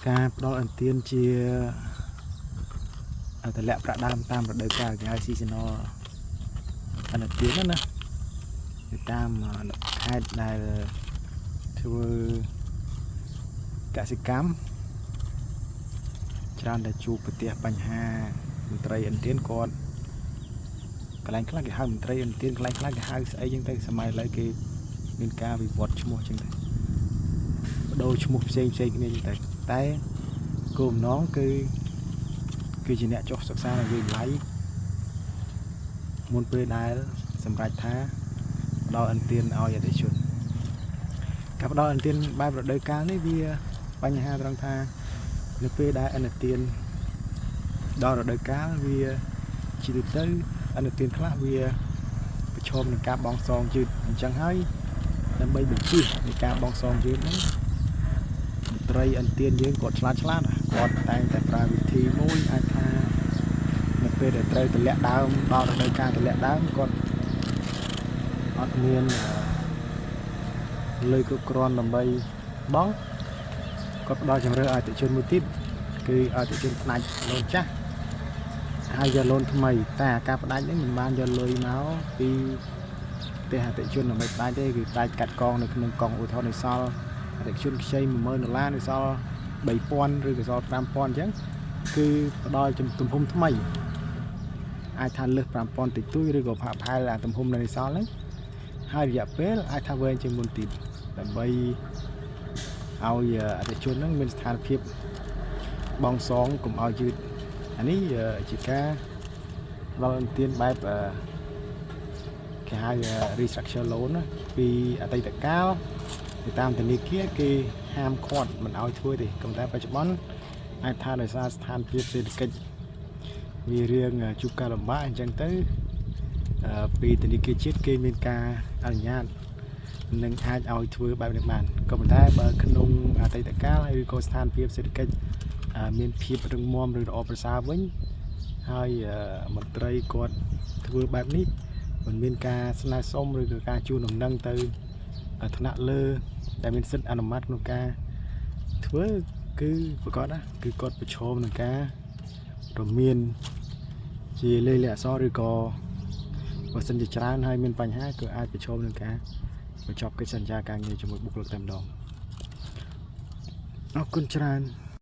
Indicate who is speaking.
Speaker 1: ការផ្ដល់អន្ទានជាតម្លាក់ប្រាក់ដើមតាមរដូវកាលគេហៅ seasonal អន្ទានណាទៅតាមខេត្តដែលធ្វើកសិកម្មច្រើនតែជួបប្រទះបញ្ហាមន្ត្រីអន្ទានគាត់កន្លែងខ្លះគេហៅមន្ត្រីអន្ទានកន្លែងខ្លះគេហៅស្អីចឹងទៅសម័យឥឡូវគេមានការវិវត្តឈ្មោះចឹងទៅបដូរឈ្មោះផ្សេងគ្នាចឹងទៅតែគោលបំណងគឺជាអ្នកចុះសិក្សានៅវិទ្យាល័យមុនពេលដែលសម្រេចថាផ្ដល់អន្ទានឲ្យអតិថិជនការផ្ដល់អន្ទានបែបរដូវកាលនេះវាបញ្ហាត្រង់ថានៅពេលដែលអន្ទានដល់រដូវកាលវាជាទូទៅអន្ទានខ្លះវាប្រឈមនឹងការបង់សងយឺតអញ្ចឹងហើយដើម្បីបញ្ជៀសនៃការបង់សងយឺតហ្នឹងមន្ត្រីអន្ទានយើងគាត់ឆ្លាតគាត់តែងតែប្រើវិធីមួយអាចថានៅពេលដែលត្រូវទម្លាក់ដើមដល់រដូវកាលទម្លាក់ដើមគាត់អត់មានលុយគ្រប់គ្រាន់ដើម្បីបង់គាត់ផ្ដល់ជម្រើសឲ្យអតិថិជនមួយទៀតគឺអតិថិជនផ្ដាច់លូនចាស់ហើយយកលូនថ្មីតែការផ្ដាច់នេះមិនបានយកលុយមកពីផ្ទះអតិថិជនដើម្បីផ្ដាច់ទេគឺផ្ដាច់កាត់កងនៅក្នុងកងឧទាហរណ៍នៃសល់អតិថិជនខ្ចី$10000នៅសល់3000ឬក៏សល់5000អញ្ចឹងគឺផ្ដល់ទំហំថ្មីអាចថាលើស5000តិចតួចឬក៏ផាកផែលទំហំនៃសល់ហ្នឹងហើយរយៈពេលអាចថាវែងជាងមុនទៀតដើម្បីឲ្យអតិថិជនហ្នឹងមានស្ថានភាពបង់សងកុំឲ្យយឺតអានេះជាការដល់អន្ទានបែបគេហៅ restructure loan ណាពីអតីតកាលទៅតាមធនាគារគេហាមឃាត់មិនឲ្យធ្វើទេក៏តែបច្ចុប្បន្នអាចថាដោយសារស្ថានភាពសេដ្ឋកិច្ចវារៀងជួបការលំបាកអញ្ចឹងទៅពីធនាគារជាតិគេមានការអនុញ្ញាតនឹងអាចឲ្យធ្វើបែបនេះបានក៏ប៉ុន្តែបើក្នុងអតីតកាលឬក៏ស្ថានភាពសេដ្ឋកិច្ចមានភាពរឹងមាំឬល្អប្រសើរវិញហើយមន្ត្រីគាត់ធ្វើបែបនេះមិនមានការស្នើសុំឬក៏ការជួលដំណឹងទៅថ្នាក់លើដែលមានសិទ្ធិអនុម័តក្នុងការធ្វើគឺប្រកាសណាគឺគាត់ប្រឈមនឹងការរមានជាលេខអក្សរឬក៏បើសិនជាច្រើនហើយមានបញ្ហាគឺអាចប្រឈមនឹងការបញ្ចប់កិច្ចសន្យាការងារជាមួយបុគ្គលិកតែម្ដងអរគុណច្រើន